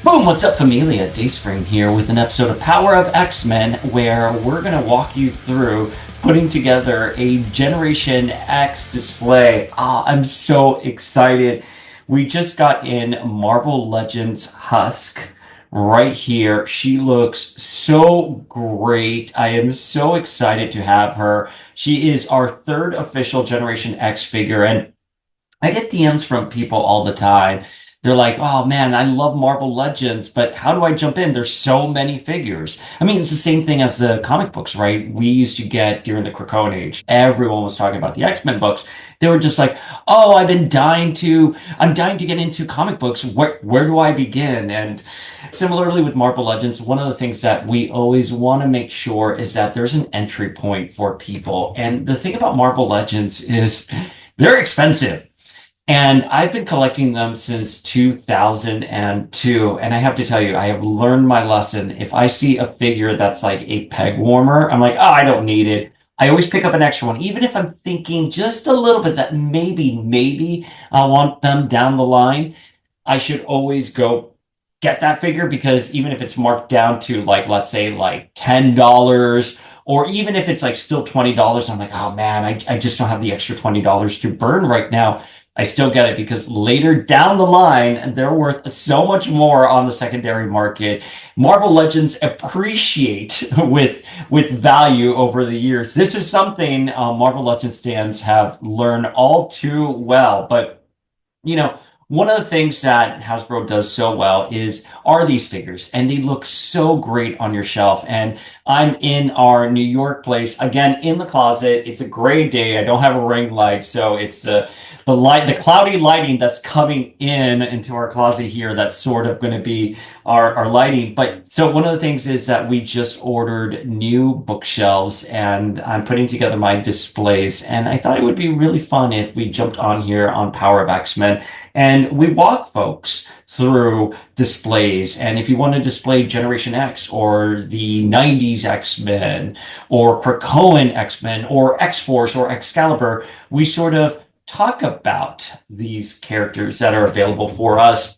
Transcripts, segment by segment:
Boom, what's up, familia? Dayspring here with an episode of Power of X-Men where we're going to walk you through putting together a Generation X display. I'm so excited. We just got in Marvel Legends Husk right here. She looks so great. I am so excited to have her. She is our third official Generation X figure, and I get DMs from people all the time. They're like, oh man, I love Marvel Legends, but how do I jump in? There's so many figures. I mean, it's the same thing as the comic books, right? We used to get during the Krakoan age, everyone was talking about the X-Men books. They were just like, oh, I'm dying to get into comic books. Where do I begin? And similarly with Marvel Legends, one of the things that we always want to make sure is that there's an entry point for people. And the thing about Marvel Legends is they're expensive. And I've been collecting them since 2002. And I have to tell you, I have learned my lesson. If I see a figure that's like a peg warmer, I'm like, oh, I don't need it. I always pick up an extra one, even if I'm thinking just a little bit that maybe I want them down the line. I should always go get that figure because even if it's marked down to like, let's say like $10, or even if it's like still $20, I'm like, oh man, I just don't have the extra $20 to burn right now. I still get it because later down the line, they're worth so much more on the secondary market. Marvel Legends appreciate with value over the years. This is something Marvel Legends stands have learned all too well. But you know, one of the things that Hasbro does so well are these figures, and they look so great on your shelf. And I'm in our New York place again in the closet. It's a gray day. I don't have a ring light, so it's the cloudy lighting that's coming in into our closet here. That's sort of going to be our lighting. But so one of the things is that we just ordered new bookshelves, and I'm putting together my displays. And I thought it would be really fun if we jumped on here on Power of X-Men and we walk folks through displays. And if you want to display Generation X or the 90s X-Men or Krakoan X-Men or X-Force or Excalibur, we sort of talk about these characters that are available for us.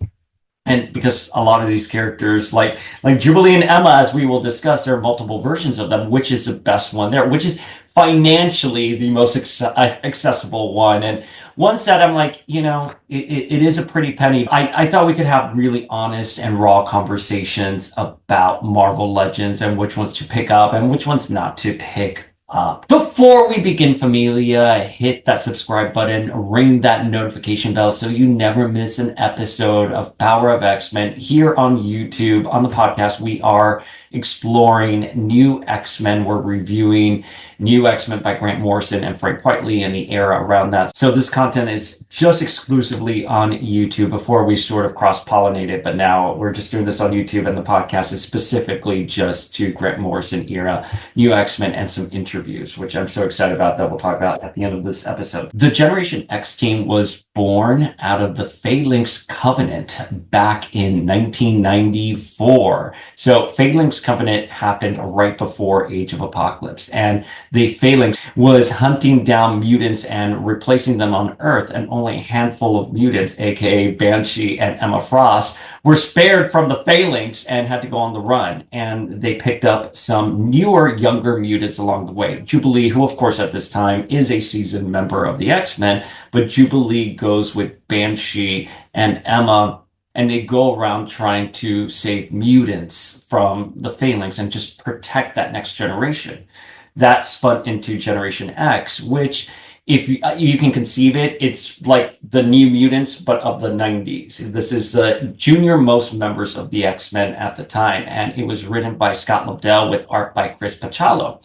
And because a lot of these characters, like Jubilee and Emma, as we will discuss, there are multiple versions of them. Which is the best one there? Which is financially the most accessible one? And ones that I'm like, it is a pretty penny. I thought we could have really honest and raw conversations about Marvel Legends and which ones to pick up and which ones not to pick up. Before we begin, familia, hit that subscribe button, ring that notification bell so you never miss an episode of Power of X-Men here on YouTube. On the podcast, we are exploring new X-Men. We're reviewing new X-Men by Grant Morrison and Frank Quitely and the era around that. So this content is just exclusively on YouTube. Before we sort of cross-pollinate it, but now we're just doing this on YouTube, and the podcast is specifically just to Grant Morrison era, new X-Men, and some interviews, which I'm so excited about that we'll talk about at the end of this episode. The Generation X team was born out of the Phalanx Covenant back in 1994. So Phalanx Covenant happened right before Age of Apocalypse, and the Phalanx was hunting down mutants and replacing them on Earth, and only a handful of mutants, aka Banshee and Emma Frost, were spared from the Phalanx and had to go on the run. And they picked up some newer, younger mutants along the way. Jubilee, who of course at this time is a seasoned member of the X-Men, but Jubilee goes with Banshee and Emma, and they go around trying to save mutants from the Phalanx and just protect that next generation. That spun into Generation X, which, if you can conceive it, it's like the New Mutants, but of the 90s. This is the junior most members of the X-Men at the time, and it was written by Scott Lobdell with art by Chris Pacciallo.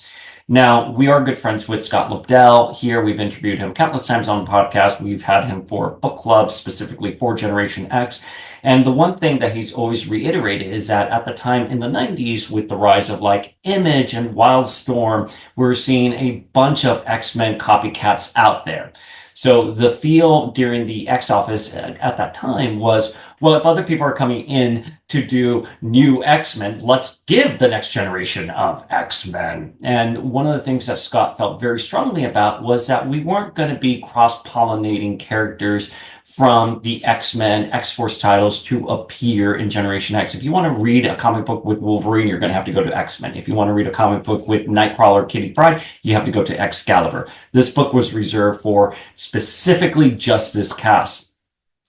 Now, we are good friends with Scott Lobdell here. We've interviewed him countless times on the podcast. We've had him for book clubs, specifically for Generation X. And the one thing that he's always reiterated is that at the time in the 90s, with the rise of like Image and Wildstorm, we're seeing a bunch of X-Men copycats out there. So the feel during the X office at that time was, well, if other people are coming in to do new X-Men, let's give the next generation of X-Men. And one of the things that Scott felt very strongly about was that we weren't going to be cross-pollinating characters from the X-Men, X-Force titles to appear in Generation X. If you want to read a comic book with Wolverine, you're going to have to go to X-Men. If you want to read a comic book with Nightcrawler, Kitty Pryde, you have to go to Excalibur. This book was reserved for specifically just this cast.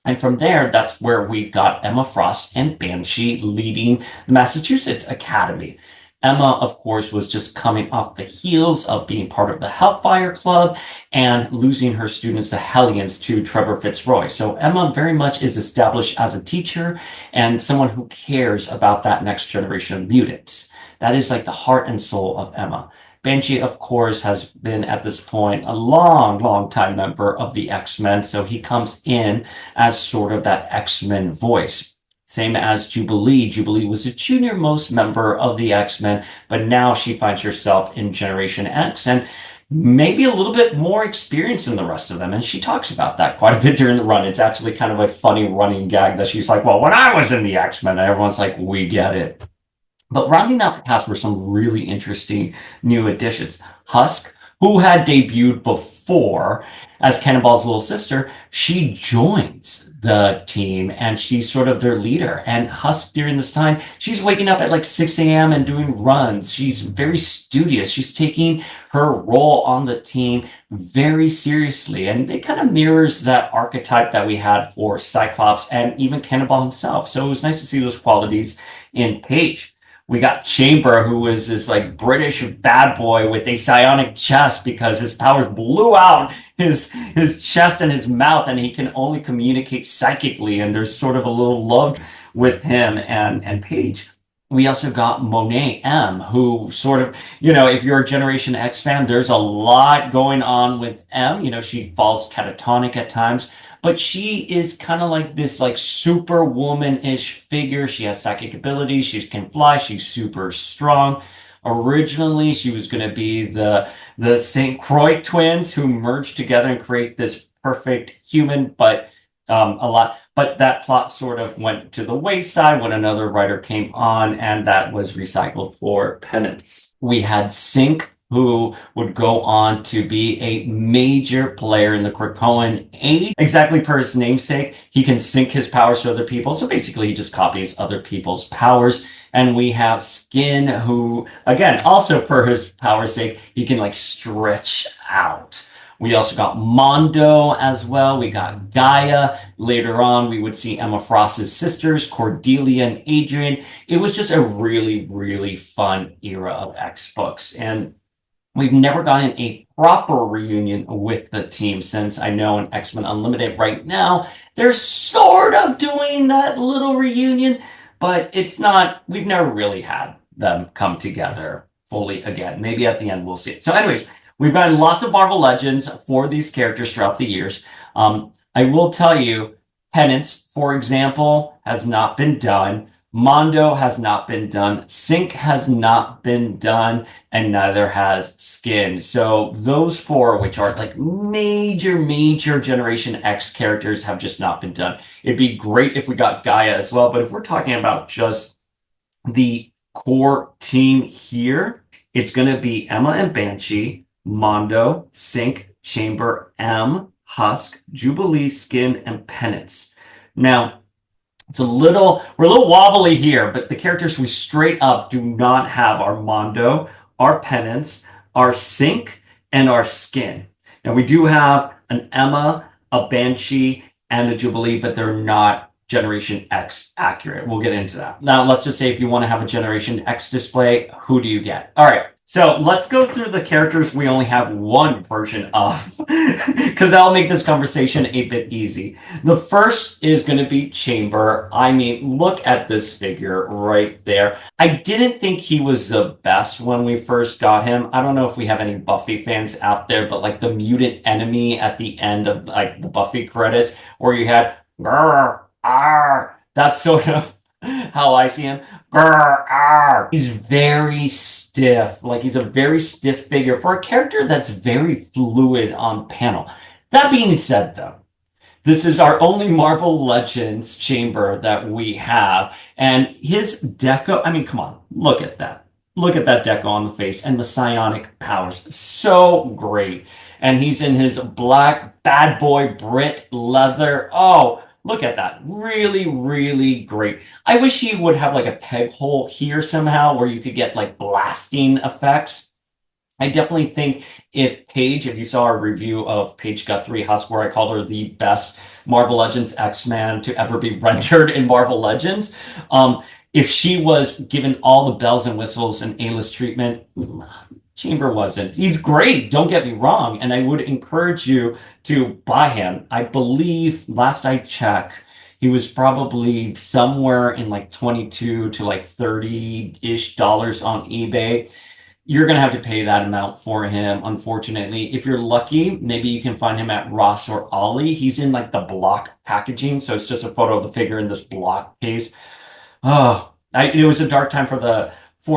And from there, that's where we got Emma Frost and Banshee leading the Massachusetts Academy. Emma, of course, was just coming off the heels of being part of the Hellfire Club and losing her students, the Hellions, to Trevor Fitzroy. So Emma very much is established as a teacher and someone who cares about that next generation of mutants. That is like the heart and soul of Emma. Banshee, of course, has been at this point a long time member of the X-Men, so he comes in as sort of that X-Men voice. Same as Jubilee. Jubilee was the junior most member of the X-Men, but now she finds herself in Generation X and maybe a little bit more experienced than the rest of them. And she talks about that quite a bit during the run. It's actually kind of a funny running gag that she's like, well, when I was in the X-Men, and everyone's like, we get it. But rounding out the cast were some really interesting new additions. Husk, who had debuted before as Cannonball's little sister, she joins the team and she's sort of their leader. And Husk, during this time, she's waking up at like 6 a.m. and doing runs. She's very studious. She's taking her role on the team very seriously. And it kind of mirrors that archetype that we had for Cyclops and even Cannonball himself. So it was nice to see those qualities in Paige. We got Chamber, who was this like British bad boy with a psionic chest because his powers blew out his chest and his mouth, and he can only communicate psychically. And there's sort of a little love with him and Paige. We also got Monet M, who sort of, if you're a Generation X fan, there's a lot going on with M. She falls catatonic at times, but she is kind of like this like superwoman-ish figure. She has psychic abilities. She can fly. She's super strong. Originally, she was going to be the St. Croix twins who merged together and create this perfect human, but but that plot sort of went to the wayside when another writer came on, and that was recycled for Penance. We had Synch, who would go on to be a major player in the Krakoan Age. Exactly per his namesake, he can sync his powers to other people. So basically, he just copies other people's powers. And we have Skin, who, again, also per his power's sake, he can like stretch out. We also got Mondo as well. We got Gaia. Later on, we would see Emma Frost's sisters, Cordelia and Adrian. It was just a really fun era of X books. And we've never gotten a proper reunion with the team since I know in X-Men Unlimited right now, they're sort of doing that little reunion, but it's not, we've never really had them come together fully again. Maybe at the end we'll see it. So anyways, we've gotten lots of Marvel Legends for these characters throughout the years. I will tell you, Penance, for example, has not been done. Mondo has not been done. Synch has not been done, and neither has Skin. So those four, which are like major Generation X characters, have just not been done. It'd be great if we got Gaia as well, but if we're talking about just the core team here, it's going to be Emma and Banshee, Mondo, Synch, Chamber, M, Husk, Jubilee, Skin, and Penance. Now, we're a little wobbly here, but the characters we straight up do not have are Mondo, our Penance, our Synch, and our Skin. Now, we do have an Emma, a Banshee, and a Jubilee, but they're not Generation X accurate. We'll get into that. Now, let's just say if you want to have a Generation X display, who do you get? All right. So let's go through the characters we only have one version of, because that'll make this conversation a bit easy. The first is going to be Chamber. I mean, look at this figure right there. I didn't think he was the best when we first got him. I don't know if we have any Buffy fans out there, but like the mutant enemy at the end of like the Buffy credits, where you had grr, ar, that's sort of how I see him. Grr, arr. He's very stiff. Like, he's a very stiff figure for a character that's very fluid on panel. That being said, though, This is our only Marvel Legends chamber that we have. And his deco, I mean, come on, look at that. Look at that deco on the face and the psionic powers. So great. And he's in his black bad boy Brit leather. Oh, look at that. Really, really great. I wish he would have like a peg hole here somehow where you could get like blasting effects. I definitely think if you saw our review of Paige Guthrie Husk, where I called her the best Marvel Legends X-Man to ever be rendered in Marvel Legends, if she was given all the bells and whistles and A-list treatment, Chamber wasn't. He's great, don't get me wrong, and I would encourage you to buy him. I believe, last I checked, he was probably somewhere in like 22 to like 30-ish dollars on eBay. You're going to have to pay that amount for him, unfortunately. If you're lucky, maybe you can find him at Ross or Ollie. He's in like the block packaging, so it's just a photo of the figure in this block case. Oh, it was a dark time for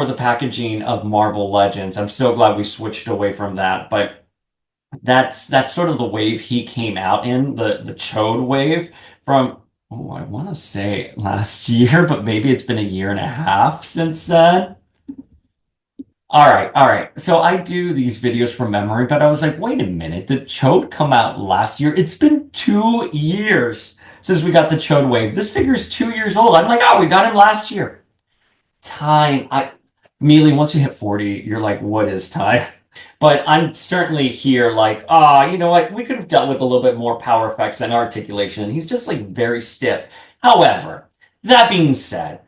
the packaging of Marvel Legends. I'm so glad we switched away from that, but that's sort of the wave he came out in, the Chode wave from, oh, I want to say last year, but maybe it's been a year and a half since then. All right, all right. So I do these videos from memory, but I was like, wait a minute, the Chode come out last year? It's been 2 years since we got the Chode wave. This figure is 2 years old. I'm like, oh, we got him last year. Time. I Immediately once you hit 40, you're like, what is time? But I'm certainly here like, you know what? We could have dealt with a little bit more power effects and articulation. He's just like very stiff. However, that being said,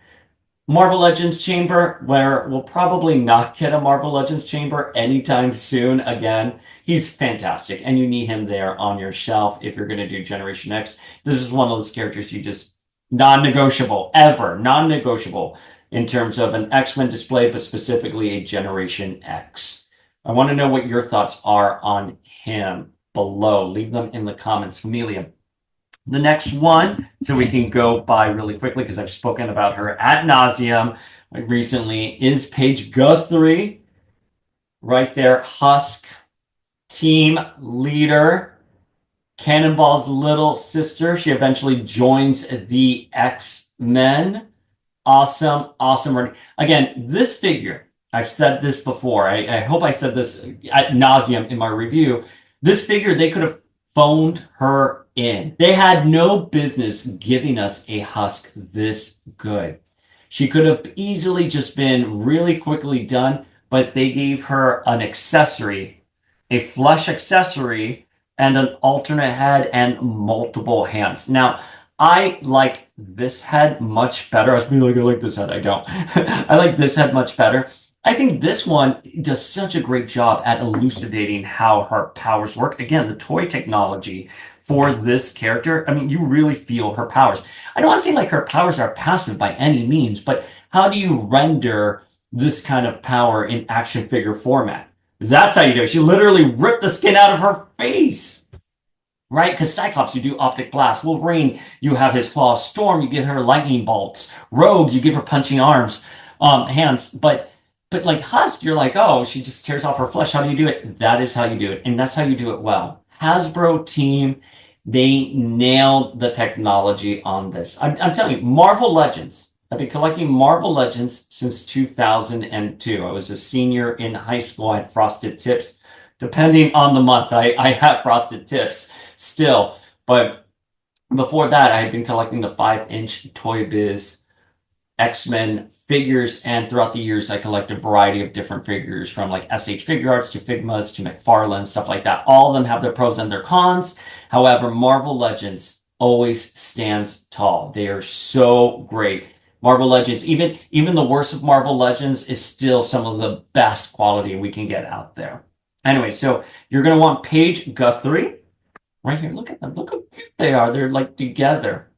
Marvel Legends Chamber, where we'll probably not get a Marvel Legends Chamber anytime soon again. He's fantastic, and you need him there on your shelf if you're going to do Generation X. This is one of those characters you just non-negotiable, ever non-negotiable in terms of an X-Men display, but specifically a Generation X. I want to know what your thoughts are on him below. Leave them in the comments. Familia, the next one, so we can go by really quickly because I've spoken about her ad nauseum recently, is Paige Guthrie. Right there, Husk, team leader, Cannonball's little sister. She eventually joins the X-Men. Awesome, awesome. Again, this figure, I've said this before. I hope I said this ad nauseum in my review. This figure, they could have phoned her in. They had no business giving us a Husk this good. She could have easily just been really quickly done, but they gave her an accessory, a flesh accessory, and an alternate head and multiple hands. Now, I like this head much better. I was being like, I like this head. I don't. I like this head much better. I think this one does such a great job at elucidating how her powers work. Again, the toy technology for this character, I mean, you really feel her powers. I don't want to say like her powers are passive by any means, but how do you render this kind of power in action figure format? That's how you do it. She literally ripped the skin out of her face. Right? Because Cyclops, you do optic blast. Wolverine, you have his claws. Storm, you give her lightning bolts. Rogue, you give her punching arms, hands. But like Husk, you're like, oh, she just tears off her flesh. How do you do it? That is how you do it. And that's how you do it well. Hasbro team, they nailed the technology on this. I'm telling you, Marvel Legends. I've been collecting Marvel Legends since 2002. I was a senior in high school. I had frosted tips. Depending on the month, I have frosted tips still. But before that, I had been collecting the 5-inch Toy Biz X-Men figures, and throughout the years, I collect a variety of different figures from like SH Figuarts to Figmas to McFarlane, stuff like that. All of them have their pros and their cons. However, Marvel Legends always stands tall. They are so great. Marvel Legends, even the worst of Marvel Legends is still some of the best quality we can get out there. Anyway, so you're going to want Paige Guthrie. Right here, look at them. Look how cute they are. They're like together.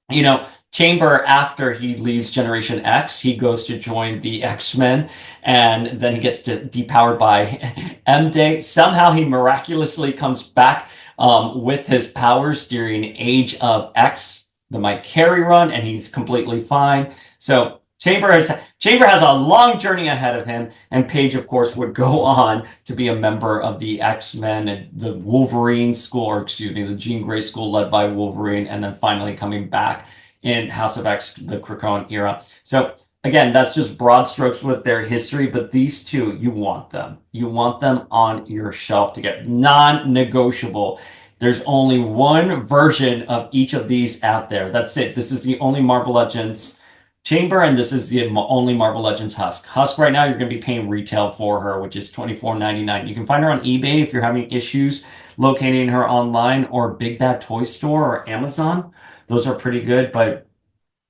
You know, Chamber, after he leaves Generation X, he goes to join the X-Men, and then he gets depowered by M-Day. Somehow he miraculously comes back with his powers during Age of X, the Mike Carey run, and he's completely fine. So Chamber has a long journey ahead of him, and Page, of course, would go on to be a member of the X-Men and the Wolverine school, or excuse me, the Jean Grey school led by Wolverine, and then finally coming back in House of X, the Krakoan era. So again, that's just broad strokes with their history, but these two, you want them. You want them on your shelf to get non-negotiable. There's only one version of each of these out there. That's it. This is the only Marvel Legends Chamber, and this is the only Marvel Legends Husk. Husk right now, you're going to be paying retail for her, which is $24.99. You can find her on eBay if you're having issues locating her online, or Big Bad Toy Store or Amazon. Those are pretty good, but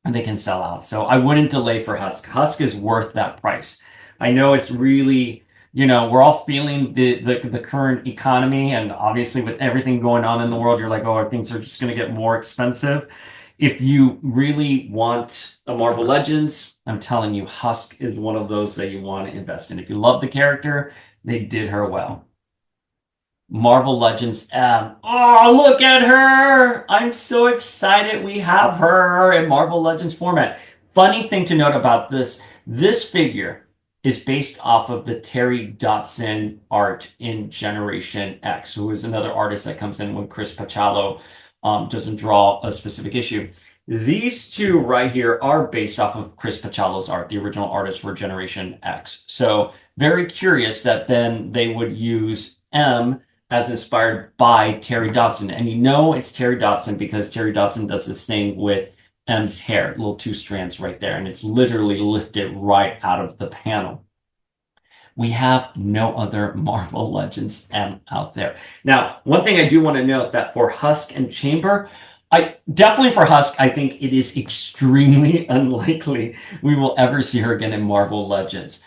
they can sell out. So I wouldn't delay for Husk. Husk is worth that price. I know it's really, we're all feeling the current economy, and obviously with everything going on in the world, you're like, oh, things are just going to get more expensive. If you really want a Marvel Legends, I'm telling you, Husk is one of those that you want to invest in. If you love the character, they did her well. Marvel Legends M. Oh, look at her! I'm so excited we have her in Marvel Legends format. Funny thing to note about this figure is based off of the Terry Dodson art in Generation X, who is another artist that comes in when Chris Pachalo doesn't draw a specific issue. These two right here are based off of Chris Pachalo's art, the original artist for Generation X. So very curious that then they would use M as inspired by Terry Dodson. And it's Terry Dodson because Terry Dodson does this thing with M's hair, little two strands right there, and it's literally lifted right out of the panel. We have no other Marvel Legends M out there. Now, one thing I do want to note that for Husk and Chamber, I definitely for Husk, I think it is extremely unlikely we will ever see her again in Marvel Legends.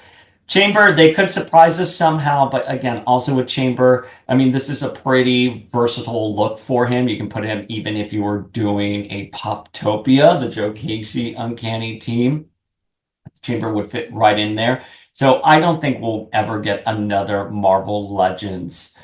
Chamber, they could surprise us somehow, but again, also with Chamber, I mean, this is a pretty versatile look for him. You can put him even if you were doing a Poptopia, the Joe Casey Uncanny team. Chamber would fit right in there. So I don't think we'll ever get another Marvel Legends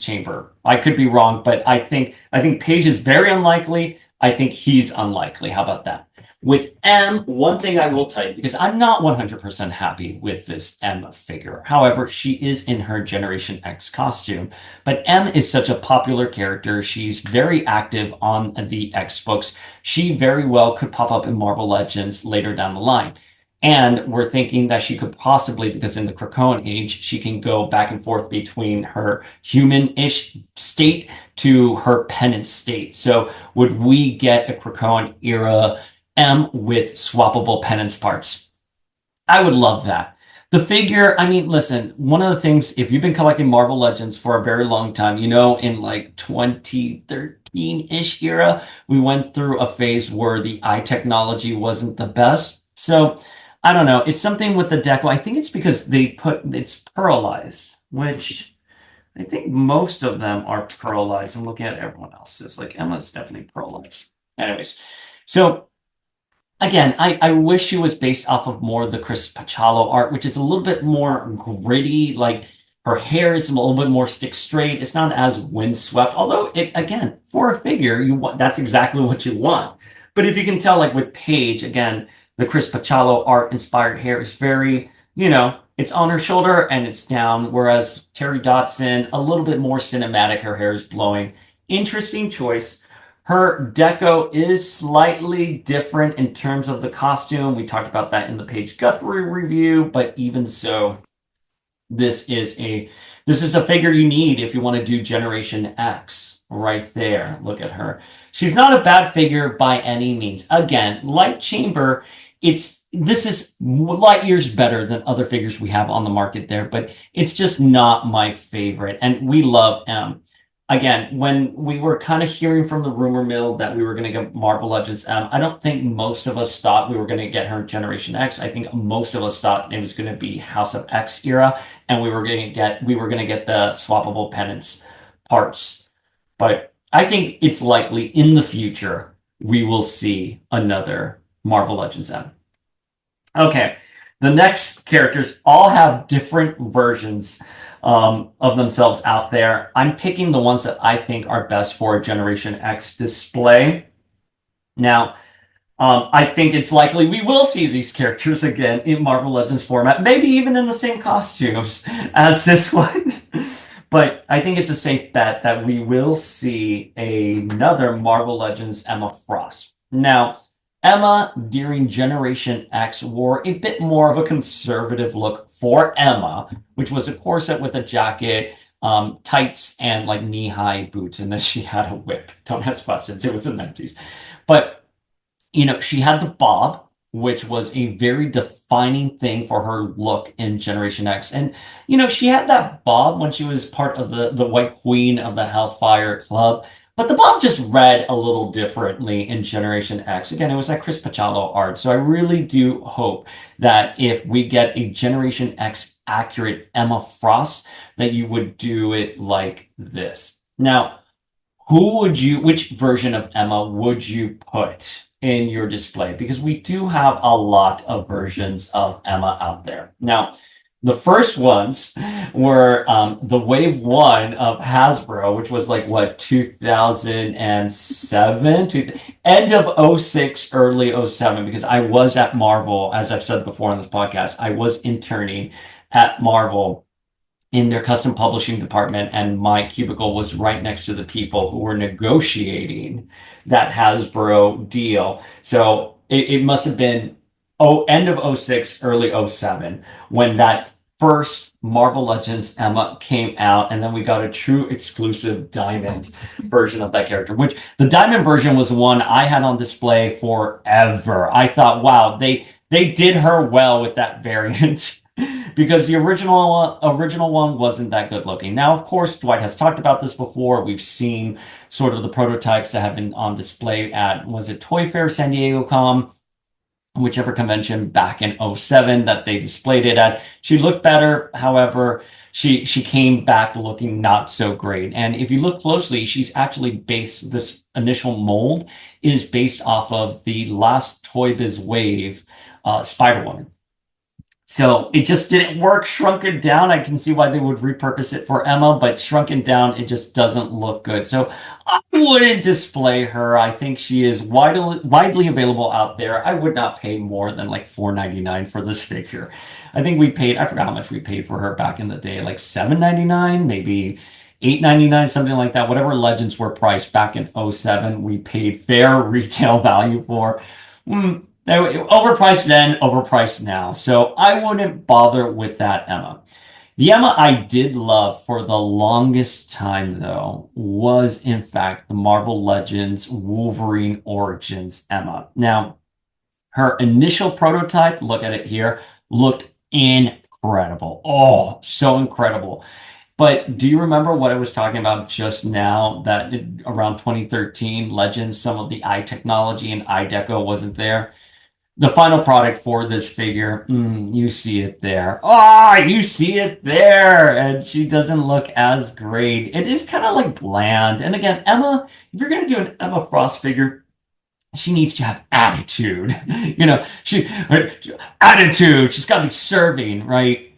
Chamber. I could be wrong, but I think Page is very unlikely. I think he's unlikely. How about that? With M, one thing I will tell you, because I'm not 100% happy with this M figure. However, she is in her Generation X costume. But M is such a popular character. She's very active on the X books. She very well could pop up in Marvel Legends later down the line. And we're thinking that she could possibly, because in the Krakoan age, she can go back and forth between her human-ish state to her penance state. So would we get a Krakoan era M with swappable penance parts? I would love that. The figure, I mean, listen, one of the things, if you've been collecting Marvel Legends for a very long time, in like 2013-ish era, we went through a phase where the eye technology wasn't the best. So I don't know. It's something with the deco. I think it's because it's pearlized, which I think most of them are pearlized. I'm looking at everyone else's. Like Emma's definitely pearlized. Anyways, so again, I wish she was based off of more of the Chris Pachalo art, which is a little bit more gritty. Like her hair is a little bit more stick straight. It's not as windswept. Although, again, for a figure, that's exactly what you want. But if you can tell, like with Paige, again, the Chris Pachalo art inspired hair is very, it's on her shoulder and it's down. Whereas Terry Dodson, a little bit more cinematic. Her hair is blowing. Interesting choice. Her deco is slightly different in terms of the costume. We talked about that in the Paige Guthrie review, but even so, this is a figure you need if you want to do Generation X right there. Look at her. She's not a bad figure by any means. Again, like Chamber, this is light years better than other figures we have on the market there, but it's just not my favorite. And we love M. Again, when we were kind of hearing from the rumor mill that we were going to get Marvel Legends M, I don't think most of us thought we were going to get her in Generation X. I think most of us thought it was going to be House of X era, and we were going to get the swappable penance parts. But I think it's likely in the future we will see another Marvel Legends M. Okay, the next characters all have different versions of themselves out there. I'm picking the ones that I think are best for a Generation X display. Now, I think it's likely we will see these characters again in Marvel Legends format, maybe even in the same costumes as this one. But I think it's a safe bet that we will see another Marvel Legends Emma Frost. Now, Emma during Generation X wore a bit more of a conservative look for Emma, which was a corset with a jacket, tights, and like knee-high boots, and then she had a whip. Don't ask questions. It was the 90s. But she had the bob, which was a very defining thing for her look in Generation X. And, she had that bob when she was part of the White Queen of the Hellfire Club. But the bob just read a little differently in Generation X. Again, it was that Chris Pachalo art. So I really do hope that if we get a Generation X accurate Emma Frost, that you would do it like this. Now, which version of Emma would you put in your display? Because we do have a lot of versions of Emma out there. Now, the first ones were the Wave 1 of Hasbro, which was like, what, 2007? End of '06, early '07, because I was at Marvel, as I've said before on this podcast, I was interning at Marvel in their custom publishing department, and my cubicle was right next to the people who were negotiating that Hasbro deal. So it must have been end of '06, early '07 when that first Marvel Legends Emma came out, and then we got a true exclusive diamond version of that character, which the diamond version was one I had on display forever. I thought, wow, they did her well with that variant. Because the original one wasn't that good looking. Now, of course, Dwight has talked about this before. We've seen sort of the prototypes that have been on display at, was it Toy Fair, San Diego Com, whichever convention back in '07 that they displayed it at. She looked better. However, she came back looking not so great. And if you look closely, she's actually based, this initial mold is based off of the last Toy Biz Wave Spider-Woman. So it just didn't work. Shrunken down, I can see why they would repurpose it for Emma, but shrunken down, it just doesn't look good. So I wouldn't display her. I think she is widely available out there. I would not pay more than like $4.99 for this figure. I think we paid, I forgot how much we paid for her back in the day, like $7.99, maybe $8.99, something like that. Whatever Legends were priced back in '07, we paid fair retail value for. Overpriced then, overpriced now. So I wouldn't bother with that Emma. The Emma I did love for the longest time, though, was in fact the Marvel Legends Wolverine Origins Emma. Now, her initial prototype, look at it here, looked incredible. Oh, so incredible. But do you remember what I was talking about just now? That around 2013, Legends, some of the eye technology and eye deco wasn't there. The final product for this figure, you see it there. Ah, you see it there. And she doesn't look as great. It is kind of like bland. And again, Emma, if you're going to do an Emma Frost figure, she needs to have attitude. Attitude. She's got to be serving, right?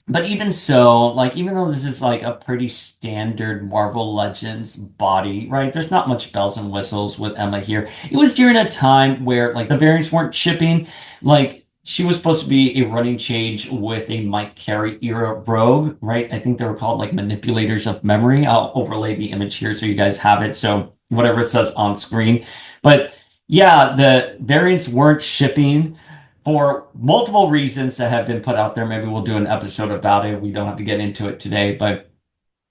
But even so, like, even though this is like a pretty standard Marvel Legends body, right? There's not much bells and whistles with Emma here. It was during a time where like the variants weren't shipping. Like, she was supposed to be a running change with a Mike Carey era Rogue, right? I think they were called like Manipulators of Memory. I'll overlay the image here so you guys have it. So whatever it says on screen. But yeah, the variants weren't shipping for multiple reasons that have been put out there. Maybe we'll do an episode about it. We don't have to get into it today, but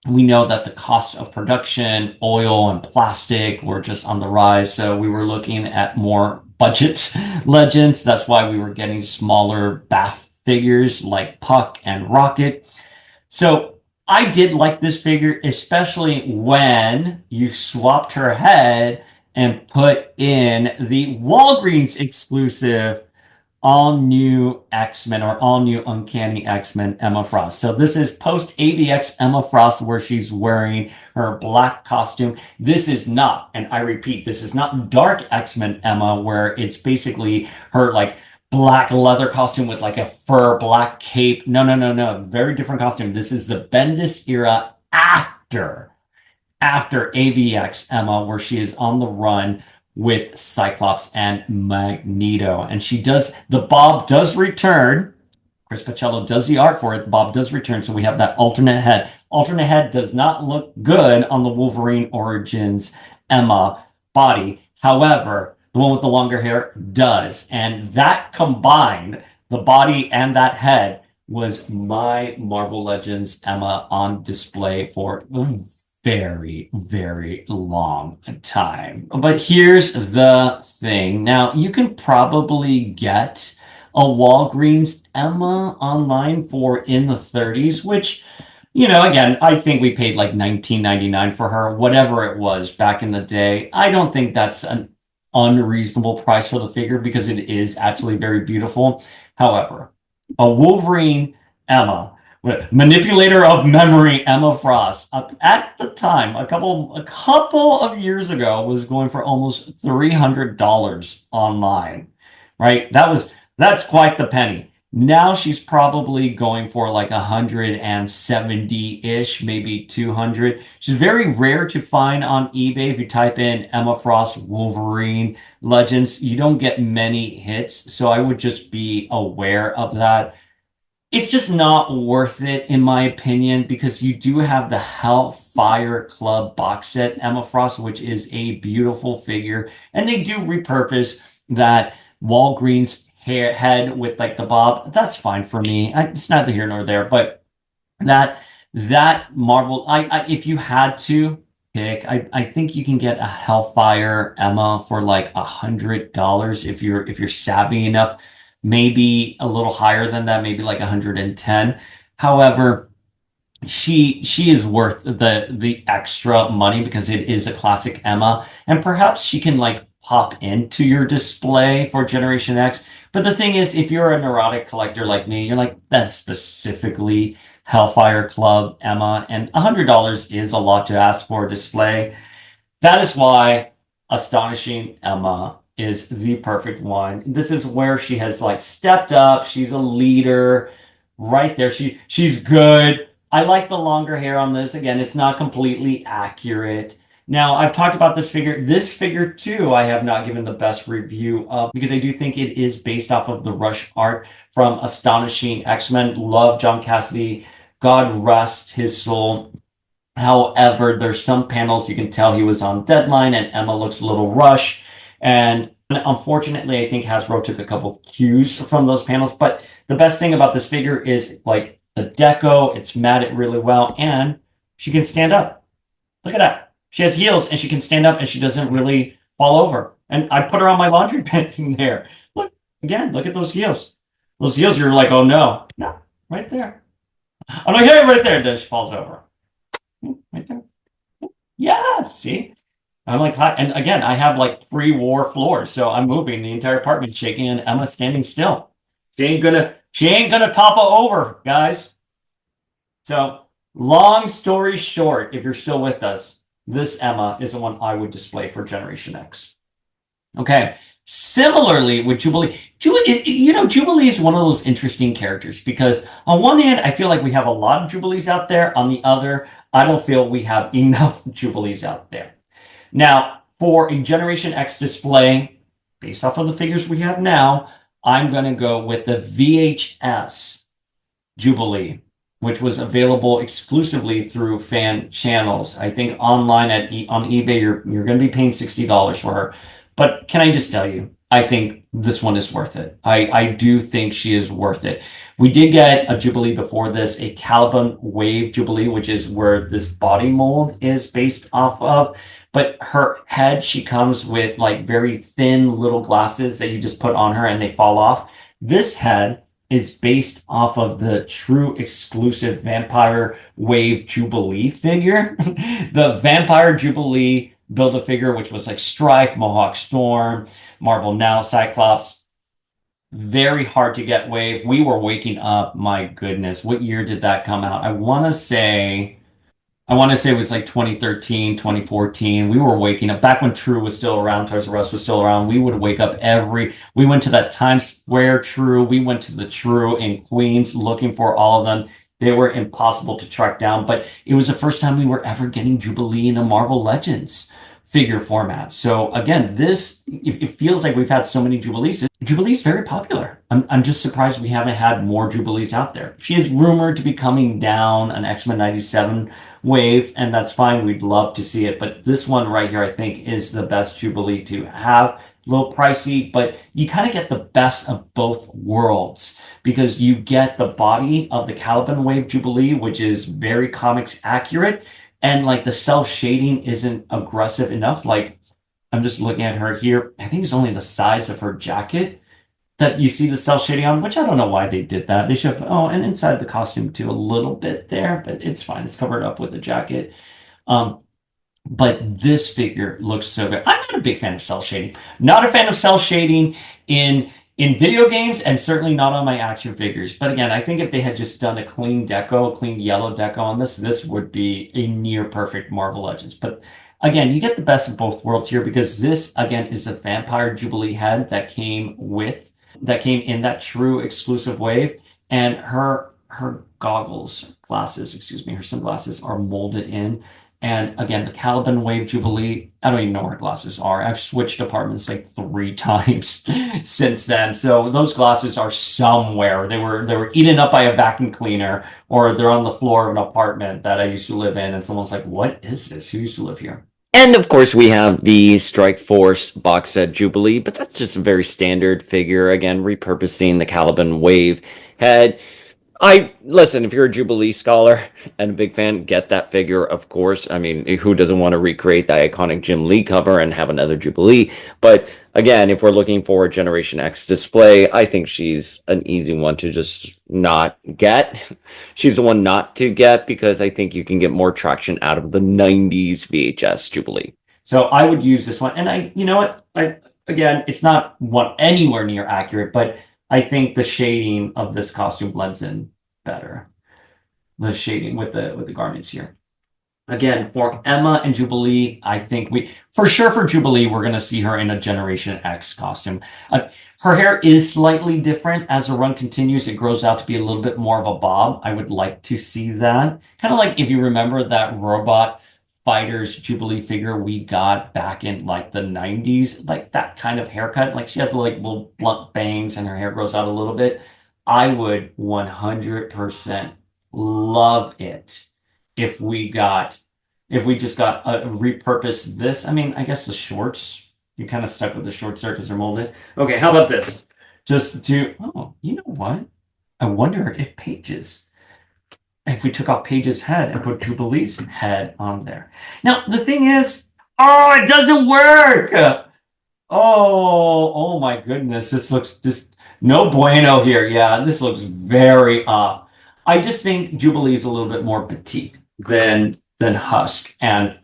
we know that the cost of production, oil, and plastic were just on the rise. So we were looking at more budget Legends. That's why we were getting smaller BAF figures like Puck and Rocket. So I did like this figure, especially when you swapped her head and put in the Walgreens exclusive all new X-Men or all new Uncanny X-Men Emma Frost. So this is post AVX Emma Frost where she's wearing her black costume. This is not, and I repeat, this is not dark X-Men Emma where it's basically her like black leather costume with like a fur black cape. No, no, no, no. Very different costume. This is the Bendis era after AVX Emma, where she is on the run with Cyclops and Magneto. And the Bob does return. Chris Pacello does the art for it. The Bob does return. So we have that alternate head. Alternate head does not look good on the Wolverine Origins Emma body. However, the one with the longer hair does. And that combined, the body and that head, was my Marvel Legends Emma on display for a very, very long time. But here's the thing. Now, you can probably get a Walgreens Emma online for in the 30s, which, again, I think we paid like $19.99 for her, whatever it was back in the day. I don't think that's an unreasonable price for the figure because it is actually very beautiful. However, a Wolverine Emma, manipulator of memory Emma Frost, at the time, a couple of years ago, was going for almost $300 online, right? That's quite the penny. Now she's probably going for like 170-ish, maybe 200. She's very rare to find on eBay. If you type in Emma Frost Wolverine Legends, you don't get many hits. So I would just be aware of that. It's just not worth it, in my opinion, because you do have the Hellfire Club box set Emma Frost, which is a beautiful figure. And they do repurpose that Walgreens head with like the bob. That's fine for me. It's neither here nor there, but that Marvel, if you had to pick, I think you can get a Hellfire Emma for like $100 if you're savvy enough. Maybe a little higher than that, maybe like 110. However, she is worth the extra money because it is a classic Emma, and perhaps she can like pop into your display for Generation X. But the thing is, if you're a neurotic collector like me, you're like, that's specifically Hellfire Club Emma, and $100 is a lot to ask for a display. That is why Astonishing Emma is the perfect one. This is where she has like stepped up. She's a leader right there. She's good. I like the longer hair on this. Again, it's not completely accurate. Now, I've talked about this figure. This figure, too, I have not given the best review of because I do think it is based off of the Rush art from Astonishing X-Men. Love John Cassidy. God rest his soul. However, there's some panels you can tell he was on deadline and Emma looks a little Rush. And unfortunately, I think Hasbro took a couple of cues from those panels. But the best thing about this figure is like the deco, it's matted really well, and she can stand up. Look at that. She has heels and she can stand up and she doesn't really fall over. And I put her on my laundry bin there. Look, again, look at those heels. Those heels, you're like, oh no. No, right there. Oh no, here, right there. And then she falls over. Right there. Yeah, see? I'm like, and again, I have like pre-war floors, so I'm moving the entire apartment, shaking, and Emma's standing still. She ain't gonna topple over, guys. So, long story short, if you're still with us, this Emma is the one I would display for Generation X. Okay. Similarly with Jubilee, Jubilee is one of those interesting characters because on one hand, I feel like we have a lot of Jubilees out there. On the other, I don't feel we have enough Jubilees out there. Now, for a Generation X display, based off of the figures we have now, I'm going to go with the VHS Jubilee, which was available exclusively through fan channels. I think online on eBay, you're going to be paying $60 for her. But can I just tell you, I think this one is worth it. I do think she is worth it. We did get a Jubilee before this, a Caliban Wave Jubilee, which is where this body mold is based off of. But her head, she comes with like very thin little glasses that you just put on her and they fall off. This head is based off of the true exclusive Vampire Wave Jubilee figure. The Vampire Jubilee Build-A-Figure, which was like Strife, Mohawk Storm, Marvel Now, Cyclops. Very hard to get wave. We were waking up. My goodness. What year did that come out? I want to say it was like 2013, 2014. We were waking up back when True was still around, Toys R Us was still around. We would wake up we went to that Times Square True. We went to the True in Queens looking for all of them. They were impossible to track down, but it was the first time we were ever getting Jubilee in a Marvel Legends figure format. So again, this it feels like we've had so many Jubilees. Jubilee's very popular. I'm just surprised we haven't had more Jubilees out there. She is rumored to be coming down an X-Men 97 wave, and that's fine. We'd love to see it. But this one right here, I think, is the best Jubilee to have. A little pricey, but you kind of get the best of both worlds because you get the body of the Caliban Wave Jubilee, which is very comics accurate, and like the cell shading isn't aggressive enough. Like I'm just looking at her here. I think it's only the sides of her jacket that you see the cell shading on, which I don't know why they did that. They should have, oh, and inside the costume too, a little bit there, but it's fine. It's covered up with the jacket. Um, but this figure looks so good. I'm not a big fan of cell shading. Not a fan of cell shading in video games, and certainly not on my action figures. But again, I think if they had just done a clean deco, clean yellow deco on this, this would be a near perfect Marvel Legends. But again, you get the best of both worlds here because this again is a Vampire Jubilee head that came in that true exclusive wave, and her glasses, excuse me, her sunglasses are molded in. And again, the Caliban Wave Jubilee, I don't even know where glasses are. I've switched apartments like 3 times since then. So those glasses are somewhere. They were eaten up by a vacuum cleaner, or they're on the floor of an apartment that I used to live in, and someone's like, "What is this? Who used to live here?" And of course, we have the Strike Force box set Jubilee, but that's just a very standard figure. Again, repurposing the Caliban Wave head. I listen, if you're a Jubilee scholar and a big fan, get that figure, of course. I mean, who doesn't want to recreate the iconic Jim Lee cover and have another Jubilee? But again, if we're looking for a Generation X display, I think she's an easy one to just not get. She's the one not to get because I think you can get more traction out of the 90s VHS Jubilee. So I would use this one. And you know what? Again, it's not one anywhere near accurate, but I think the shading of this costume blends in better. The shading with the garments here. Again, for Emma and Jubilee, I think for sure for Jubilee, we're going to see her in a Generation X costume. Her hair is slightly different as the run continues. It grows out to be a little bit more of a bob. I would like to see that. Kind of like if you remember that Robot Fighters Jubilee figure we got back in like the 90s, like that kind of haircut. Like she has like little blunt bangs and her hair grows out a little bit. I would 100% love it if we just got repurposed this. I mean, I guess the shorts, you kind of stuck with the shorts there because they're molded. Okay, how about this? Just do, oh, you know what? I wonder if we took off Paige's head and put Jubilee's head on there. Now, the thing is, oh, it doesn't work. Oh my goodness. This looks just no bueno here. Yeah, this looks very off. I just think Jubilee is a little bit more petite than Husk and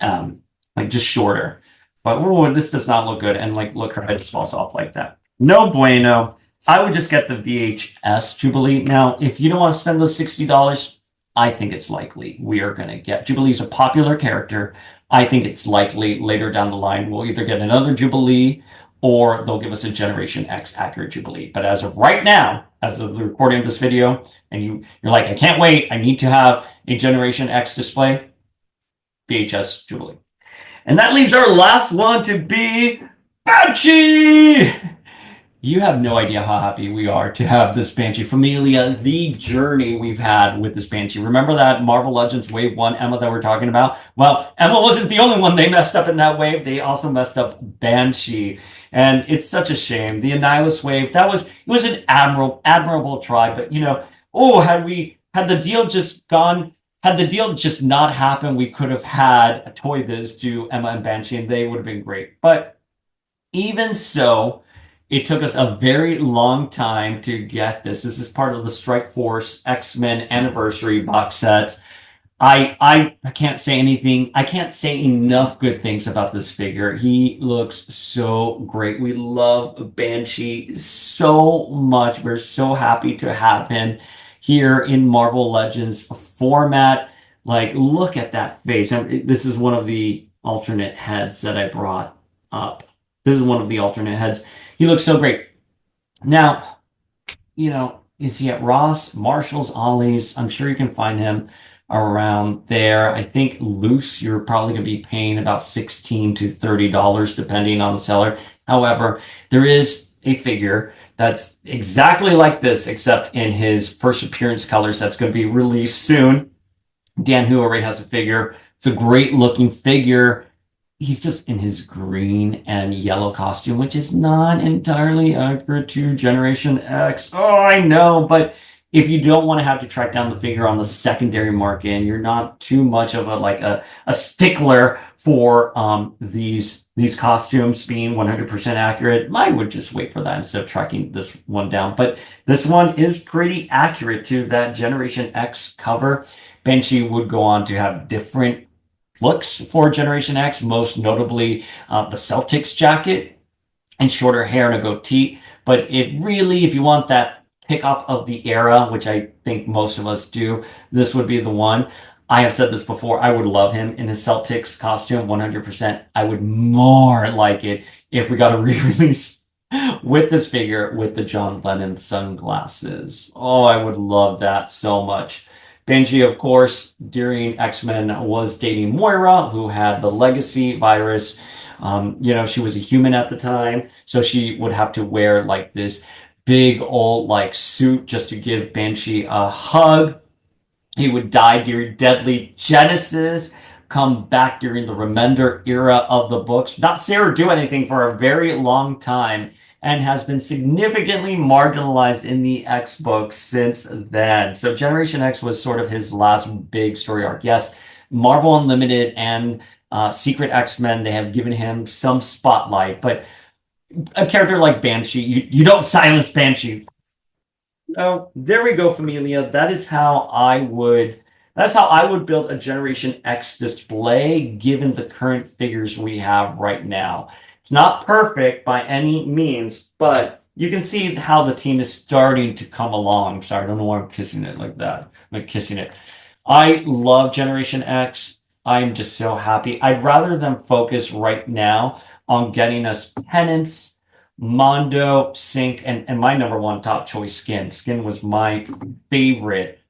like just shorter. But oh, this does not look good. And like, look, her head just falls off like that. No bueno. I would just get the VHS Jubilee. Now, if you don't want to spend those $60, I think it's likely we are going to get Jubilee's a popular character. I think it's likely later down the line we'll either get another Jubilee or they'll give us a Generation X accurate Jubilee. But as of right now, as of the recording of this video, and you're like, I can't wait, I need to have a Generation X display, VHS Jubilee. And that leaves our last one to be Banshee! You have no idea how happy we are to have this Banshee. Familia, the journey we've had with this Banshee. Remember that Marvel Legends Wave 1 Emma that we're talking about? Well, Emma wasn't the only one they messed up in that wave. They also messed up Banshee. And it's such a shame. The Annihilus wave, it was an admirable try, but had the deal just not happened, we could have had a Toy Biz do Emma and Banshee, and they would have been great. But even so, it took us a very long time to get this. This is part of the Strike Force X-Men Anniversary box set. I can't say anything. I can't say enough good things about this figure. He looks so great. We love Banshee so much. We're so happy to have him here in Marvel Legends format. Like, look at that face. This is one of the alternate heads that I brought up. This is one of the alternate heads. He looks so great. Now, is he at Ross, Marshalls, Ollie's? I'm sure you can find him around there. I think loose, you're probably going to be paying about $16 to $30 depending on the seller. However, there is a figure that's exactly like this, except in his first appearance colors that's going to be released soon. Dan Hu already has a figure. It's a great looking figure. He's just in his green and yellow costume, which is not entirely accurate to Generation X. Oh, I know, but if you don't want to have to track down the figure on the secondary market and you're not too much of a stickler for these costumes being 100% accurate, I would just wait for that instead of tracking this one down. But this one is pretty accurate to that Generation X cover. Banshee would go on to have different looks for Generation X, most notably the Celtics jacket and shorter hair and a goatee. But it really, if you want that kickoff of the era, which I think most of us do, this would be the one. I have said this before. I would love him in his Celtics costume 100%. I would more like it if we got a re-release with this figure with the John Lennon sunglasses. Oh, I would love that so much. Banshee, of course, during X-Men was dating Moira, who had the legacy virus. She was a human at the time, so she would have to wear like this big old like suit just to give Banshee a hug. He would die during Deadly Genesis, come back during the Remender era of the books, not say or do anything for a very long time, and has been significantly marginalized in the X books since then. So Generation X was sort of his last big story arc. Yes, Marvel Unlimited and Secret X-Men, they have given him some spotlight, but a character like Banshee, you don't silence Banshee. Oh, there we go, Familia. That's how I would build a Generation X display given the current figures we have right now. It's not perfect by any means, but you can see how the team is starting to come along. Sorry, I don't know why I'm kissing it like that. I'm kissing it. I love Generation X. I'm just so happy. I'd rather them focus right now on getting us Penance, Mondo, Synch, and my number one top choice, Skin. Skin was my favorite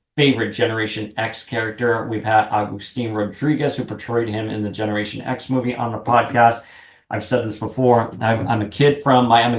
Generation X character. We've had Agustin Rodriguez, who portrayed him in the Generation X movie, on the podcast. I've said this before. I'm a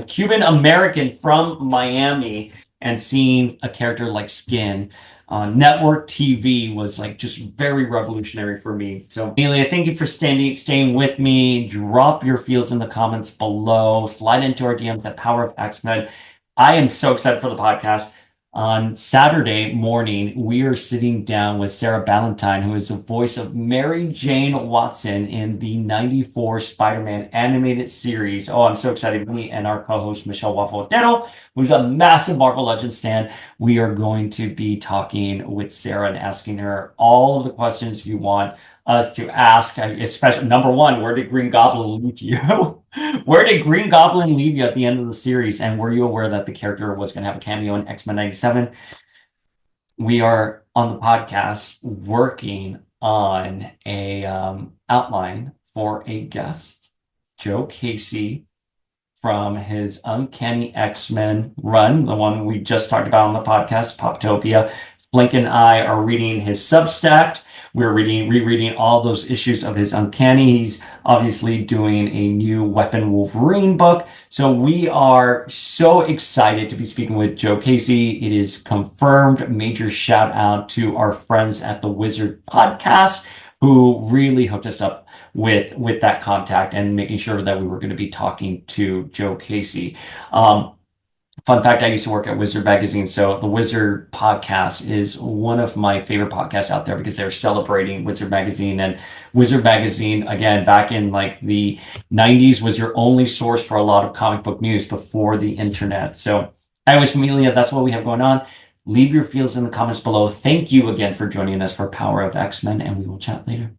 Cuban American from Miami, and seeing a character like Skin on network TV was like just very revolutionary for me. So, Amelia, thank you for staying with me. Drop your feels in the comments below. Slide into our DMs at Power of X-Men. I am so excited for the podcast. On Saturday morning, we are sitting down with Sarah Ballantyne, who is the voice of Mary Jane Watson in the 94 Spider-Man animated series. Oh, I'm so excited. Me and our co-host, Michelle Waffle-Otero, who's a massive Marvel Legends fan. We are going to be talking with Sarah and asking her all of the questions you want us to ask. Especially, number one, where did Green Goblin leave you? Where did Green Goblin leave you at the end of the series? And were you aware that the character was going to have a cameo in X-Men 97? We are on the podcast working on a outline for a guest, Joe Casey, from his Uncanny X-Men run, the one we just talked about on the podcast, Poptopia. Blink and I are reading his Substack. We're rereading all those issues of his Uncanny. He's obviously doing a new Weapon Wolverine book. So we are so excited to be speaking with Joe Casey. It is confirmed. Major shout out to our friends at the Wizard Podcast, who really hooked us up with that contact and making sure that we were going to be talking to Joe Casey. Fun fact, I used to work at Wizard Magazine, so the Wizard Podcast is one of my favorite podcasts out there because they're celebrating Wizard Magazine. And Wizard Magazine, again, back in like the 90s, was your only source for a lot of comic book news before the internet. So anyways, Amelia, that's what we have going on. Leave your feels in the comments below. Thank you again for joining us for Power of X-Men, and we will chat later.